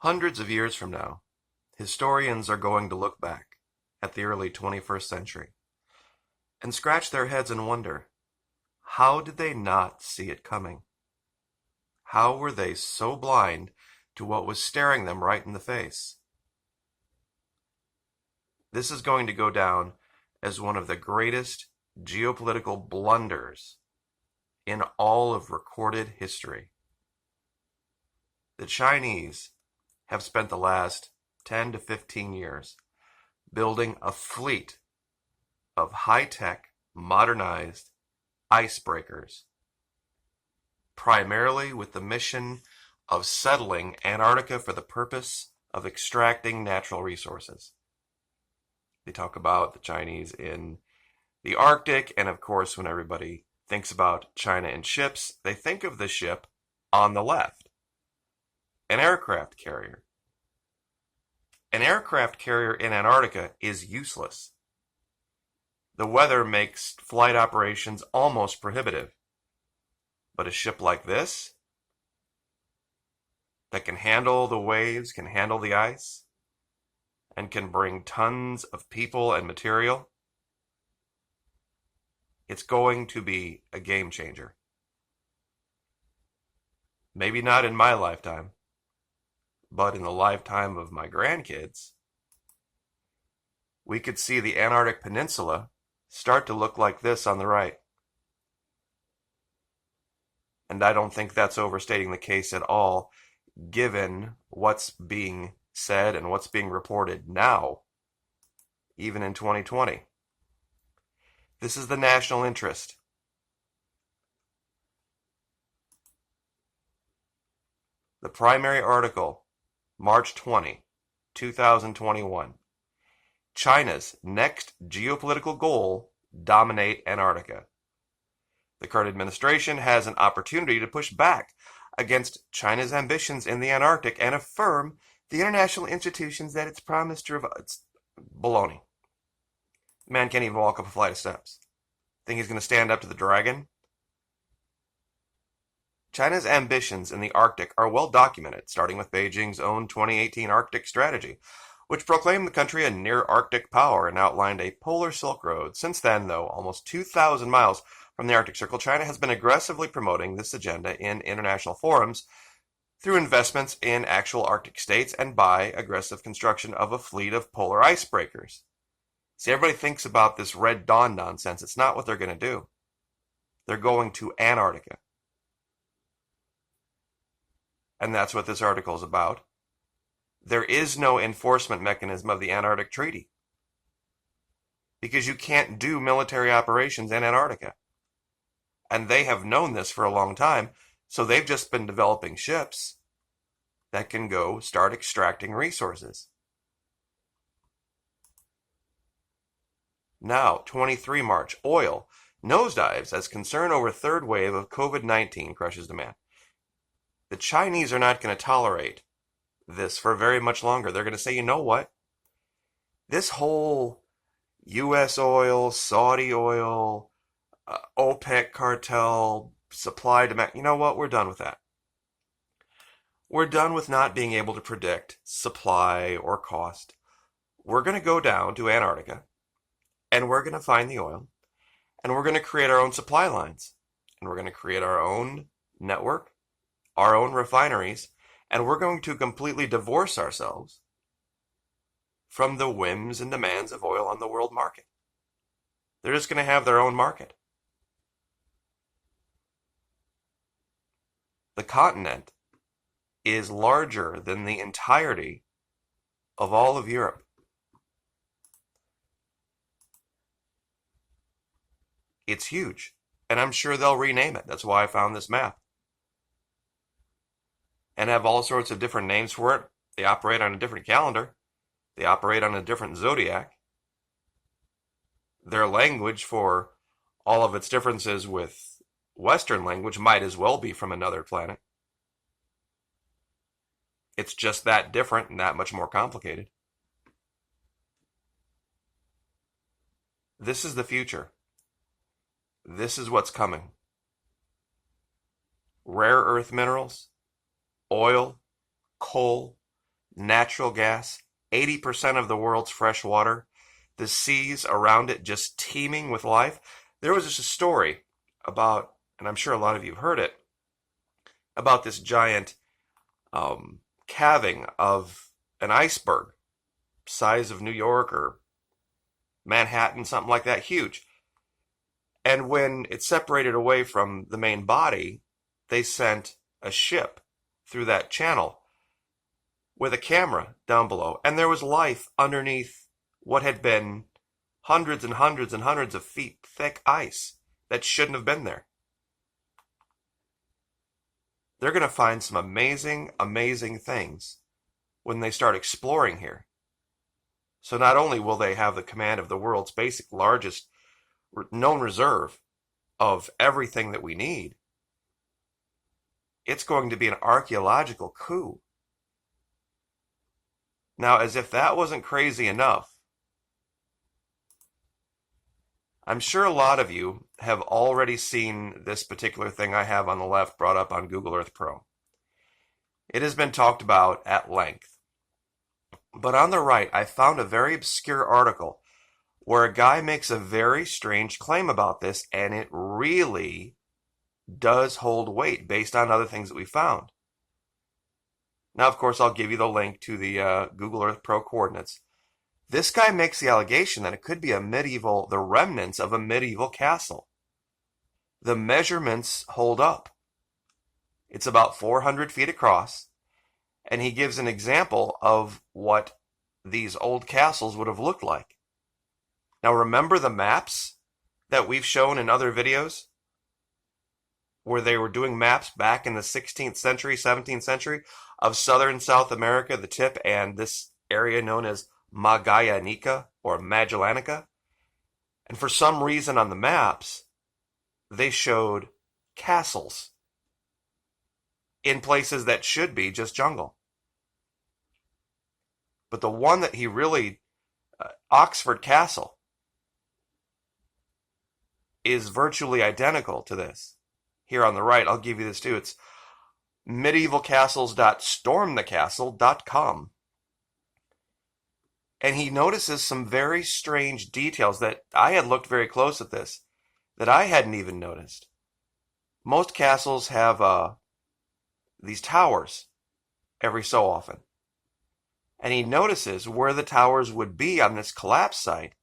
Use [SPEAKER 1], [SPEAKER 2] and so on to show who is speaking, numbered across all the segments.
[SPEAKER 1] Hundreds of years from now, historians are going to look back at the early 21st century and scratch their heads and wonder, how did they not see it coming? How were they so blind to what was staring them right in the face? This is going to go down as one of the greatest geopolitical blunders in all of recorded history. The Chinese have spent the last 10 to 15 years building a fleet of high-tech, modernized icebreakers, primarily with the mission of settling Antarctica for the purpose of extracting natural resources. They talk about the Chinese in the Arctic, and of course, when everybody thinks about China and ships, they think of the ship on the left, an aircraft carrier. An aircraft carrier in Antarctica is useless. The weather makes flight operations almost prohibitive. But a ship like this, that can handle the waves, can handle the ice, and can bring tons of people and material, it's going to be a game changer. Maybe not in my lifetime, but in the lifetime of my grandkids, we could see the Antarctic Peninsula start to look like this on the right. And I don't think that's overstating the case at all, given what's being said and what's being reported now, even in 2020. This is the national interest. The primary article, March 20, 2021. China's next geopolitical goal, dominate Antarctica. The current administration has an opportunity to push back against China's ambitions in the Antarctic and affirm the international institutions that it's promised to... It's baloney. Man can't even walk up a flight of steps. Think he's going to stand up to the dragon? China's ambitions in the Arctic are well documented, starting with Beijing's own 2018 Arctic strategy, which proclaimed the country a near-Arctic power and outlined a polar Silk Road. Since then, though, almost 2,000 miles from the Arctic Circle, China has been aggressively promoting this agenda in international forums through investments in actual Arctic states and by aggressive construction of a fleet of polar icebreakers. See, everybody thinks about this Red Dawn nonsense. It's not what they're going to do. They're going to Antarctica. And that's what this article is about. There is no enforcement mechanism of the Antarctic Treaty, because you can't do military operations in Antarctica. And they have known this for a long time, so they've just been developing ships that can go start extracting resources. Now, 23 March, oil nosedives as concern over third wave of COVID-19 crushes demand. The Chinese are not going to tolerate this for very much longer. They're going to say, you know what? This whole U.S. oil, Saudi oil, OPEC cartel, supply, demand, you know what? We're done with that. We're done with not being able to predict supply or cost. We're going to go down to Antarctica, and we're going to find the oil, and we're going to create our own supply lines, and we're going to create our own network, our own refineries, and we're going to completely divorce ourselves from the whims and demands of oil on the world market. They're just going to have their own market. The continent is larger than the entirety of all of Europe. It's huge, and I'm sure they'll rename it. That's why I found this map. And have all sorts of different names for it. They operate on a different calendar. They operate on a different zodiac. Their language, for all of its differences with Western language, might as well be from another planet. It's just that different and that much more complicated. This is the future. This is what's coming. Rare earth minerals, oil, coal, natural gas, 80% of the world's fresh water, the seas around it just teeming with life. There was just a story about, and I'm sure a lot of you have heard it, about this giant calving of an iceberg, size of New York or Manhattan, something like that, huge. And when it separated away from the main body, they sent a ship through that channel with a camera down below, and there was life underneath what had been hundreds and hundreds and hundreds of feet thick ice that shouldn't have been there. They're going to find some amazing, amazing things when they start exploring here. So not only will they have the command of the world's basic largest known reserve of everything that we need, it's going to be an archaeological coup. Now, as if that wasn't crazy enough, I'm sure a lot of you have already seen this particular thing I have on the left brought up on Google Earth Pro. It has been talked about at length. But on the right, I found a very obscure article where a guy makes a very strange claim about this, and it really does hold weight based on other things that we found. Now, of course, I'll give you the link to the Google Earth Pro coordinates. This guy makes the allegation that it could be the remnants of a medieval castle. The measurements hold up. It's about 400 feet across, and he gives an example of what these old castles would have looked like. Now, remember the maps that we've shown in other videos, where they were doing maps back in the 16th century, 17th century of southern South America, the tip, and this area known as Magallanica or Magellanica. And for some reason on the maps, they showed castles in places that should be just jungle. But the one that he really, Oxford Castle, is virtually identical to this. Here on the right, I'll give you this too. It's medievalcastles.stormthecastle.com. And he notices some very strange details that I had looked very close at this, that I hadn't even noticed. Most castles have these towers every so often. And he notices where the towers would be on this collapse site,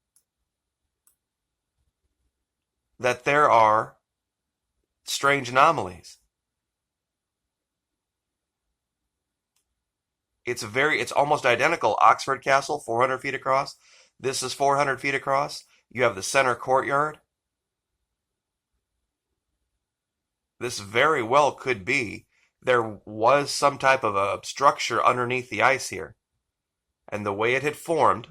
[SPEAKER 1] that there are strange anomalies. It's almost identical. Oxford Castle, 400 feet across. This is 400 feet across. You have the center courtyard. This very well could be, there was some type of a structure underneath the ice here. And the way it had formed,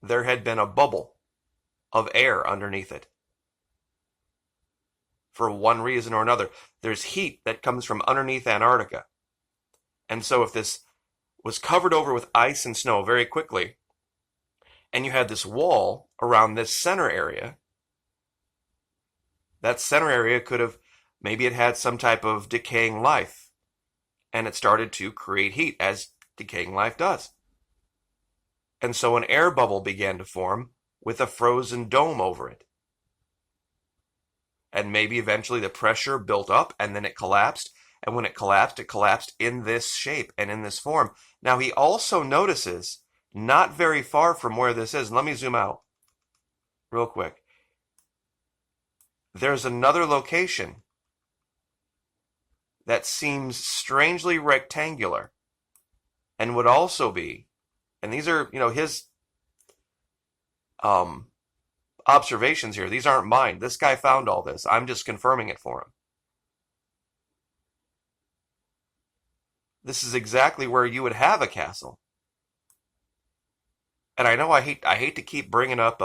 [SPEAKER 1] there had been a bubble of air underneath it. For one reason or another, there's heat that comes from underneath Antarctica. And so if this was covered over with ice and snow very quickly, and you had this wall around this center area, that center area could have, maybe it had some type of decaying life, and it started to create heat, as decaying life does. And so an air bubble began to form with a frozen dome over it. And maybe eventually the pressure built up, and then it collapsed. And when it collapsed in this shape and in this form. Now he also notices, not very far from where this is, and let me zoom out real quick. There's another location that seems strangely rectangular and would also be, and these are, his observations here. These aren't mine. This guy found all this. I'm just confirming it for him. This is exactly where you would have a castle. And I know I hate to keep bringing up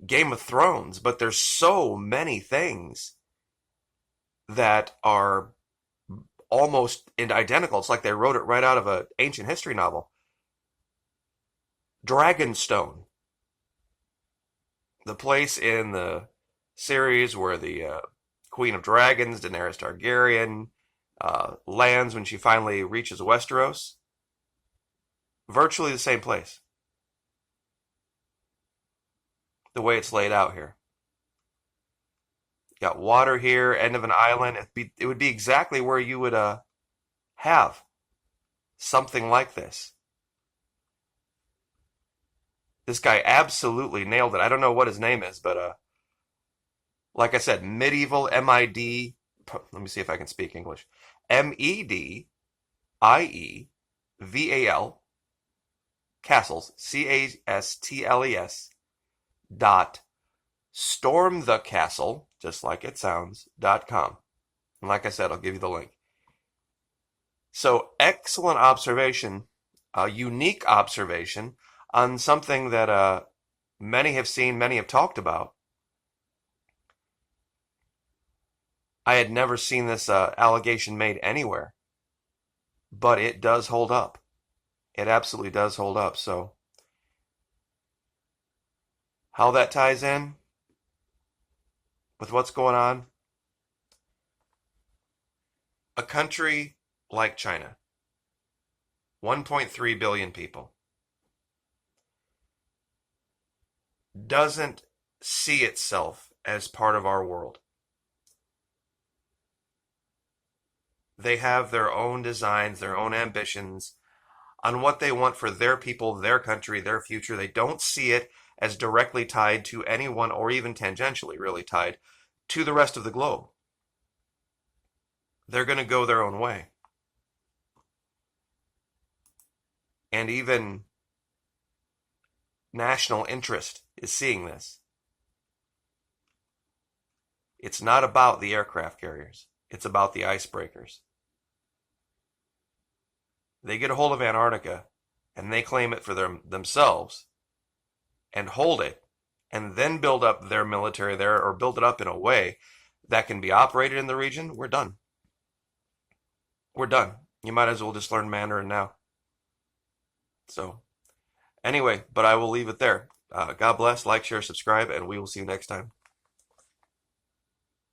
[SPEAKER 1] Game of Thrones, but there's so many things that are almost identical. It's like they wrote it right out of an ancient history novel. Dragonstone. The place in the series where the Queen of Dragons, Daenerys Targaryen, lands when she finally reaches Westeros. Virtually the same place. The way it's laid out here. You got water here, end of an island. It would be exactly where you would have something like this. This guy absolutely nailed it. I don't know what his name is, but like I said, medieval M-I-D. Let me see if I can speak English. Medieval castles, castles dot stormthecastle, just like it sounds, .com. And like I said, I'll give you the link. So excellent observation, a unique observation on something that many have seen, many have talked about. I had never seen this allegation made anywhere, but it does hold up. It absolutely does hold up. So how that ties in with what's going on, a country like China, 1.3 billion people, doesn't see itself as part of our world. They have their own designs, their own ambitions on what they want for their people, their country, their future. They don't see it as directly tied to anyone, or even tangentially really tied to the rest of the globe. They're going to go their own way. And even national interest is seeing this. It's not about the aircraft carriers. It's about the icebreakers. They get a hold of Antarctica and they claim it for themselves and hold it, and then build up their military there, or build it up in a way that can be operated in the region. We're done. We're done. You might as well just learn Mandarin now. So anyway, but I will leave it there. God bless, like, share, subscribe, and we will see you next time.